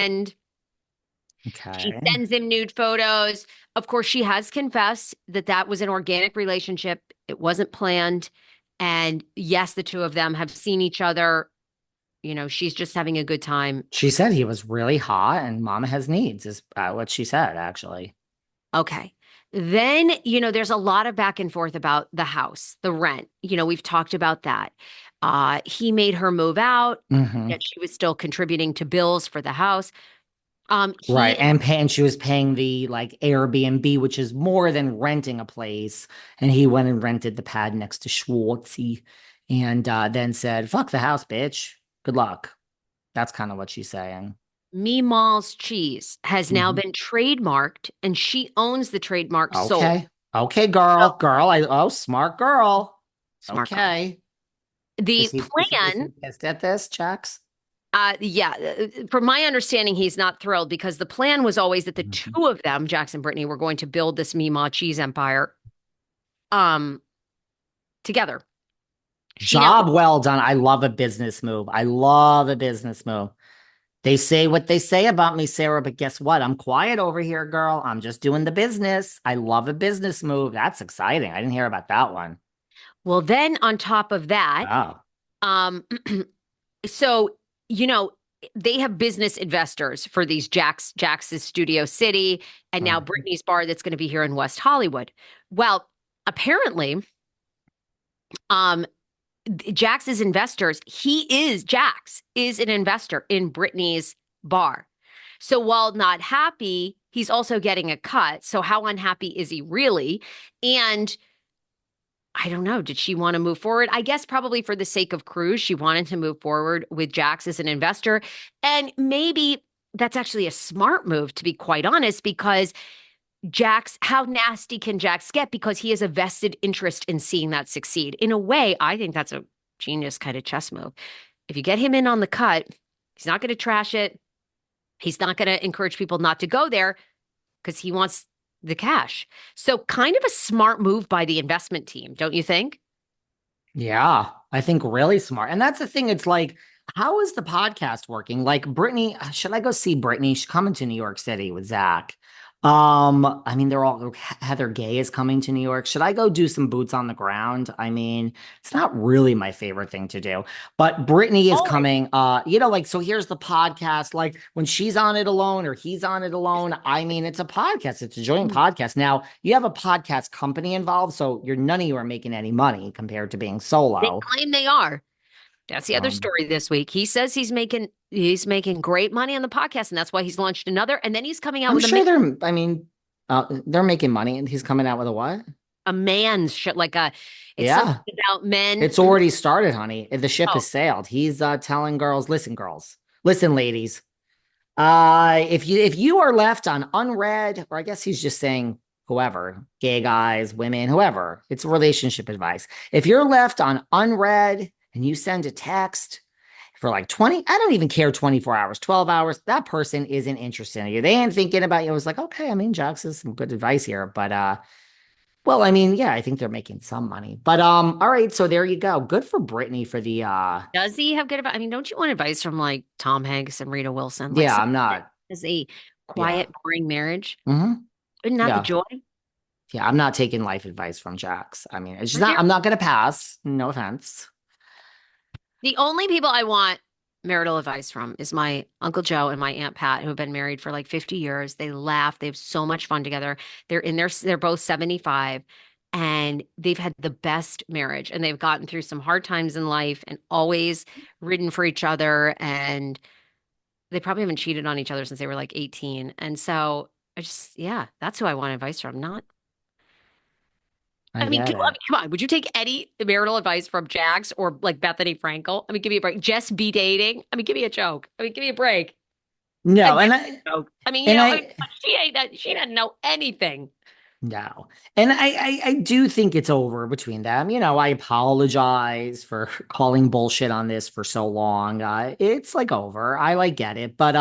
And she Okay. sends him nude photos. Of course, she has confessed that that was an organic relationship. It wasn't planned. And yes, the two of them have seen each other. You know, she's just having a good time. She said he was really hot and mama has needs, is what she said, actually. Okay. Then, there's a lot of back and forth about the house, the rent. We've talked about that. He made her move out, Hmm. yet she was still contributing to bills for the house. Right. He And she was paying the like Airbnb, which is more than renting a place. And he went and rented the pad next to Schwartzy and then said, fuck the house, bitch. Good luck. That's kind of what she's saying. Meemaw's cheese has now Hmm. been trademarked, and she owns the trademark sold. Okay. Okay, So, girl. Girl. Oh, smart girl. smart girl. Okay. The Is he plan, pissed at this, Jax? yeah, from my understanding, he's not thrilled because the plan was always that the Mhm. two of them, Jax and Brittany, were going to build this Meemaw cheese empire um together. She now Job well done. I love a business move. I love a business move. They say what they say about me, Sarah, but guess what? I'm quiet over here, girl. I'm just doing the business. I love a business move. That's exciting. I didn't hear about that one. well, then on top of that, Oh. um, so you know they have business investors for these Jax's Studio City and now Mhm. Brittany's bar that's going to be here in West Hollywood. Well, apparently, um, Jax's investors, Jax is an investor in Brittany's bar. So while not happy, he's also getting a cut. So how unhappy is he really? And I don't know. Did she want to move forward? I guess probably for the sake of Cruz, she wanted to move forward with Jax as an investor. And maybe that's actually a smart move, to be quite honest, because how nasty can Jax get? Because he has a vested interest in seeing that succeed. In a way, I think that's a genius kind of chess move. If you get him in on the cut, he's not going to trash it. He's not going to encourage people not to go there because he wants the cash. So, kind of a smart move by the investment team, don't you think? Yeah, I think really smart. And that's the thing. It's like, how is the podcast working? Like Brittany, should I go see Brittany? She's coming to New York City with Zach. I mean, they're all Heather Gay is coming to New York. Should I go do some boots on the ground? I mean, it's not really my favorite thing to do, but Brittany is Oh, coming. Like, so here's the podcast. Like when she's on it alone or he's on it alone, I mean, it's a podcast, it's a joint podcast. Now you have a podcast company involved, so none of you are making any money compared to being they solo. claim they are. That's the other Um, story this week. He says he's making great money on the podcast, and that's why he's launched another. And then he's coming out I'm with sure I mean, they're making money and he's coming out with a what? a man's shit, it's something Yeah. about men. It's already started, honey. The ship Oh, has sailed. He's telling girls, listen, ladies. If you are left on unread, or I guess he's just saying whoever, gay guys, women, whoever, it's relationship advice. If you're left on unread and you send a text for like 20, I don't even care, 24 hours, 12 hours, that person isn't interested in you. They ain't thinking about you. I was like, okay, I mean, Jax is some good advice here, but well, I mean, yeah, I think they're making some money. But all right, so there you go. Good for Brittany for the does he have good advice? I mean, don't you want advice from like Tom Hanks and Rita Wilson? Like yeah, someone I'm that not, has a yeah. quiet, boring marriage. Hmm. Isn't that the Yeah. joy? Yeah, I'm not taking life advice from Jax. I mean, it's just We're not, here. I'm not gonna pass. No offense. The only people I want marital advice from is my Uncle Joe and my Aunt Pat, who have been married for like 50 years. They laugh. They have so much fun together. They're both 75 and they've had the best marriage and they've gotten through some hard times in life and always ridden for each other. And they probably haven't cheated on each other since they were like 18. And so yeah, that's who I want advice from. Not, I get I it. mean, come on. Would you take any marital advice from Jax or like Bethany Frankel? I mean, give me a break. Just be dating. I mean, give me a joke. I mean, give me a break. No, And and joke. I mean, and I she doesn't know anything. no. And I do think it's over between them. I apologize for calling bullshit on this for so long. It's like over. I like get it. But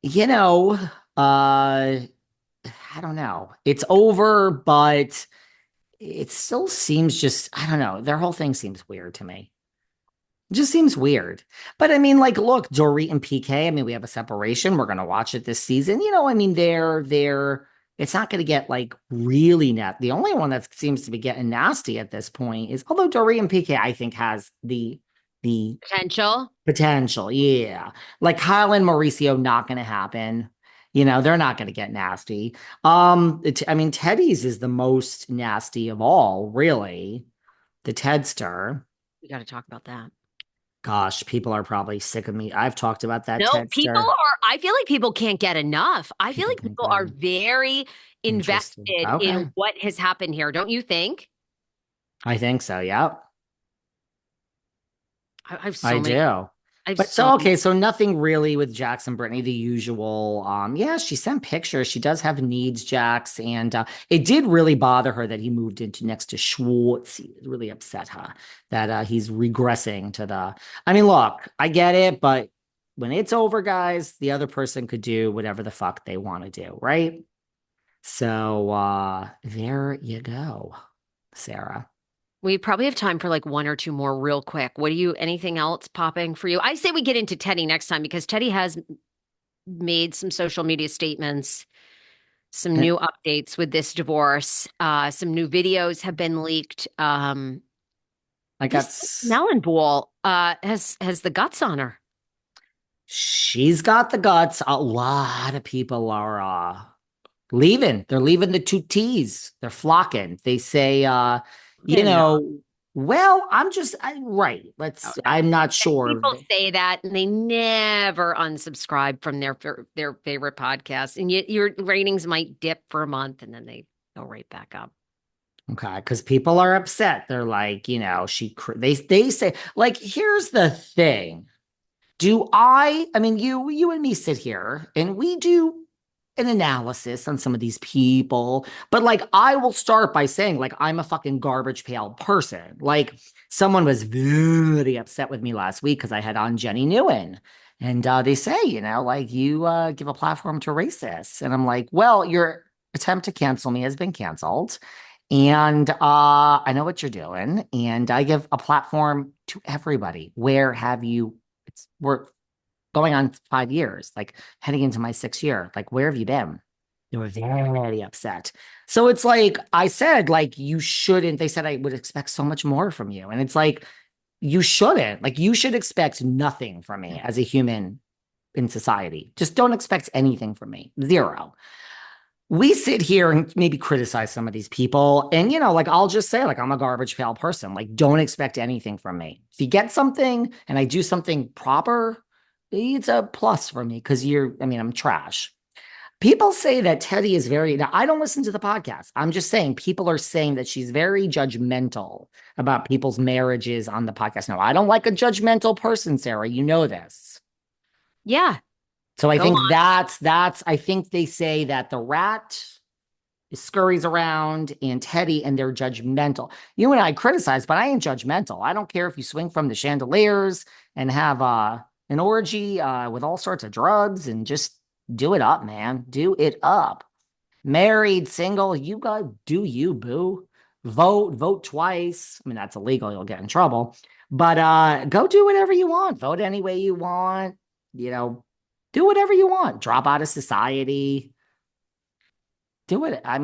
you know, I don't know. It's over, but it still seems just, I don't know. Their whole thing seems weird to me. It just seems weird. But I mean, like, look, Dorit and PK, I mean, we have a separation. We're gonna watch it this season. I mean, they're it's not gonna get like really net. The only one that seems to be getting nasty at this point is although Dorit and PK, I think, has the Potential. potential. Yeah. Like Kyle and Mauricio, not gonna happen. They're not gonna get nasty. I mean, Teddy's is the most nasty of all, really. The Tedster. We got to talk about that. Gosh, people are probably sick of me. I've talked about that No, people Tedster. are, I feel like people can't get enough. I feel People like can't people get are it. very Interesting. invested Okay. in what has happened here. Don't you think? I think so. Yeah, I have I so many, do. I have But so so many. okay, so nothing really with Jax and Brittany, the usual. Yeah, she sent pictures. She does have needs, Jax, and it did really bother her that he moved into next to Schwartz. It really upset her that he's regressing to the. I mean, look, I get it, but when it's over, guys, the other person could do whatever the fuck they want to do, right? So there you go, Sarah. We probably have time for like one or two more real quick. Anything else popping for you? I say we get into Teddy next time because Teddy has made some social media statements, some And new updates with this divorce. Some new videos have been leaked. I got This melon ball has the guts on her. she's got the guts. A lot of people are leaving. They're leaving the two T's. They're flocking. They say you They're not. know, well, right. Oh, I'm no. not sure. People say that and they never unsubscribe from their favorite podcast. And yet your ratings might dip for a month and then they go right back up. Okay, because people are upset. They're like, they say like, here's the thing. I mean, you and me sit here and we do an analysis on some of these people, but like, I will start by saying, like, I'm a fucking garbage pail person. Like, someone was very upset with me last week because I had on Jenny Newen. And they say, like, you give a platform to racists. And I'm like, well, your attempt to cancel me has been canceled. And I know what you're doing. And I give a platform to everybody. Where have you we're going on 5 years, like heading into my 6th year. Like, where have you been? They were very upset. So it's like I said, like, you shouldn't. They said I would expect so much more from you. And it's like, you shouldn't. Like, you should expect nothing from me as a human in society. Just don't expect anything from me. Zero. We sit here and maybe criticize some of these people. And, like, I'll just say, like, I'm a garbage pail person. Like, don't expect anything from me. If you get something and I do something proper, it's a plus for me because I mean, I'm trash. People say that Teddy is now I don't listen to the podcast. I'm just saying people are saying that she's very judgmental about people's marriages on the podcast. Now, I don't like a judgmental person, Sarah. You know this. Yeah, So I go think on. I think they say that the rat scurries around and Teddy and they're judgmental. You and I criticize, but I ain't judgmental. I don't care if you swing from the chandeliers and have an orgy with all sorts of drugs and just do it up, man. Do it up. Married, single, you got do you, boo. Vote twice. I mean, that's illegal, you'll get in trouble. But go do whatever you want. Vote any way you want. You know, do whatever you want. Drop out of society. Do it. I mean,